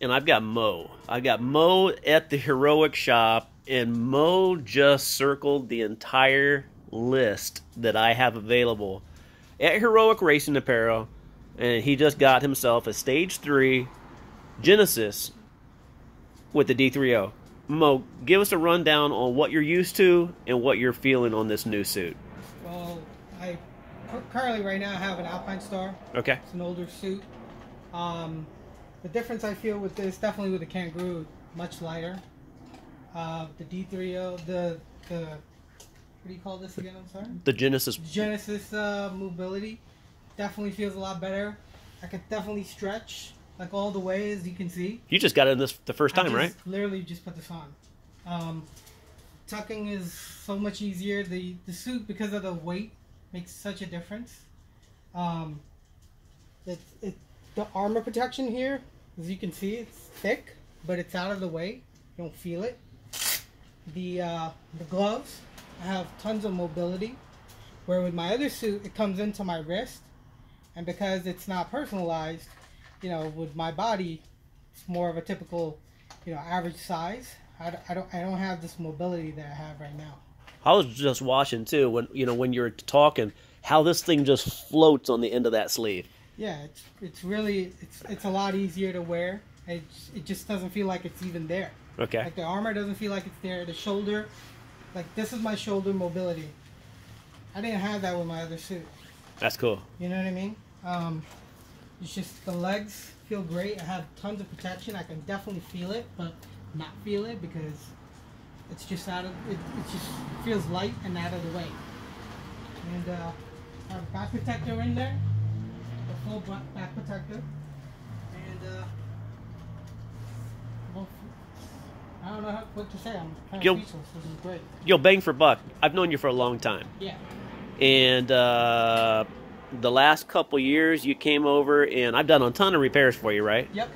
and I've got Mo. I got Mo at the Heroic shop, and Mo just circled the entire list that I have available at Heroic Racing Apparel, and he just got himself a Stage 3 Genesis with the D3O. Mo, give us a rundown on what you're used to and what you're feeling on this new suit. Well, I currently right now have an Alpine Star. Okay. It's an older suit. The difference I feel with this, definitely with the Kangaroo, much lighter. The D3O, the what do you call this again? I'm sorry. The Genesis. Genesis mobility definitely feels a lot better. I could definitely stretch like all the way, as you can see. You just got in this the first time, right? Literally just put this on. Tucking is so much easier. The suit, because of the weight, makes such a difference. The armor protection here, as you can see, it's thick, but it's out of the way. You don't feel it. The gloves have tons of mobility, where with my other suit, it comes into my wrist, and because it's not personalized, you know, with my body, it's more of a typical, you know, average size. I don't have this mobility that I have right now. I was just watching too when when you were talking how this thing just floats on the end of that sleeve. Yeah, it's really a lot easier to wear. It just doesn't feel like it's even there. Okay. Like the armor doesn't feel like it's there. The shoulder, like this is my shoulder mobility. I didn't have that with my other suit. That's cool. You know what I mean? It's just the legs feel great. I have tons of protection. I can definitely feel it, but not feel it because it's just out of it. It just feels light and out of the way. And I have a back protector in there, a full back protector, and well, I don't know what to say. I'm kind of speechless. This is great. Yo, bang for buck. I've known you for a long time. Yeah. And the last couple years, you came over, and I've done a ton of repairs for you, right? Yep.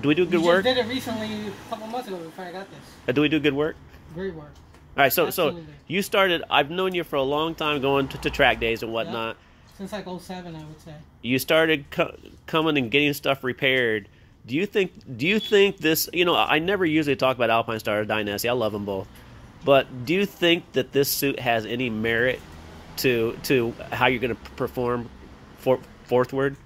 Do we do good work? I did it recently, a couple months ago before I got this. Do we do good work? Great work. All right, so Absolutely. you started. I've known you for a long time, going to track days and whatnot. Yep. Since like 07, I would say. You started coming and getting stuff repaired. Do you think this? You know, I never usually talk about Alpine Star or Dynasty. I love them both, but do you think that this suit has any merit to how you're going to perform forthward?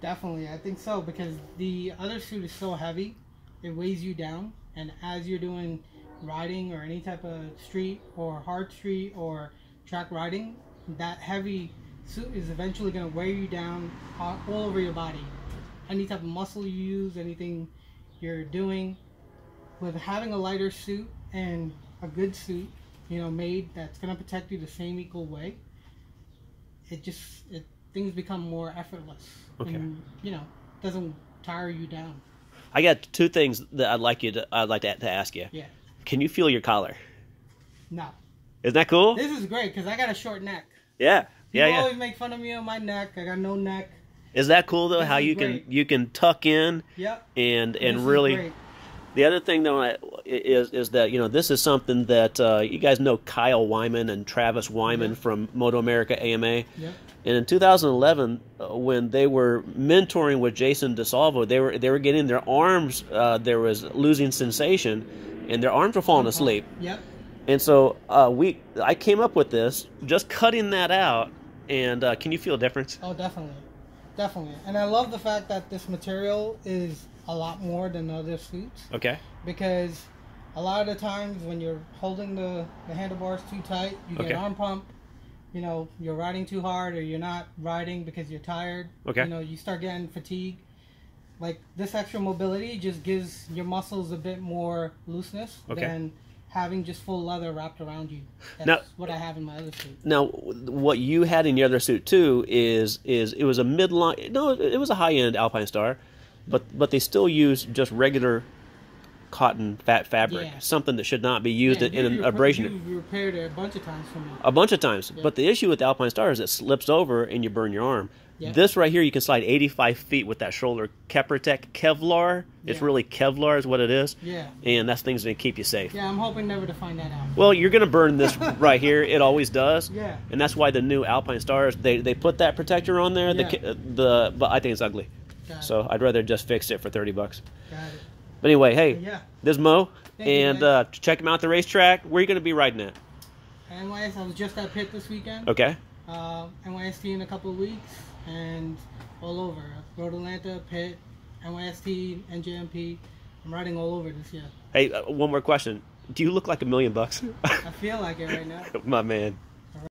Definitely, I think so, because the other suit is so heavy, it weighs you down, and as you're doing riding or any type of street or hard street or track riding, that heavy suit is eventually going to wear you down all over your body. Any type of muscle you use, anything you're doing. With having a lighter suit and a good suit, you know, made that's going to protect you the same equal way, things become more effortless. Okay. And, you know, doesn't tire you down. I got two things that I'd like to ask you. Yeah. Can you feel your collar? No. Isn't that cool? This is great because I got a short neck. Yeah. People always make fun of me on my neck. I got no neck. Is that cool though? This how you can tuck in. Yep. And really. The other thing though is that this is something that you guys know Kyle Wyman and Travis Wyman from Moto America AMA. Yep. And in 2011, when they were mentoring with Jason DeSalvo, they were getting their arms. There was losing sensation, and their arms were falling asleep. Yep. And so I came up with this, just cutting that out. And can you feel a difference? Oh, definitely, definitely. And I love the fact that this material is a lot more than other suits. Okay. Because a lot of the times when you're holding the handlebars too tight, you get arm pump. You know, you're riding too hard, or you're not riding because you're tired. Okay. You know, you start getting fatigue. Like, this extra mobility just gives your muscles a bit more looseness than having just full leather wrapped around you. That's what I have in my other suit. Now, what you had in your other suit too is it was a midline. No, it was a high-end Alpine Star, but they still use just regular cotton fabric, something that should not be used in an abrasion. You repaired it a bunch of times for me. A bunch of times. Yeah. But the issue with the Alpine Star is it slips over and you burn your arm. Yeah. This right here, you can slide 85 feet with that shoulder Keprotec Kevlar. It's really Kevlar is what it is. Yeah. And that's things that keep you safe. Yeah, I'm hoping never to find that out. Well, you're going to burn this right here. It always does. Yeah. And that's why the new Alpine Stars, they put that protector on there. Yeah. But I think it's ugly. Got it. So I'd rather just fix it for $30. Got it. But anyway, hey, Yeah. this is Mo, Thank you, and guys. check him out at the racetrack. Where are you going to be riding at? NYS, I was just at Pitt this weekend. Okay. NYST in a couple of weeks, and all over. Road Atlanta, Pitt, NYST, NJMP. I'm riding all over this year. Hey, one more question. Do you look like $1 million? I feel like it right now. My man.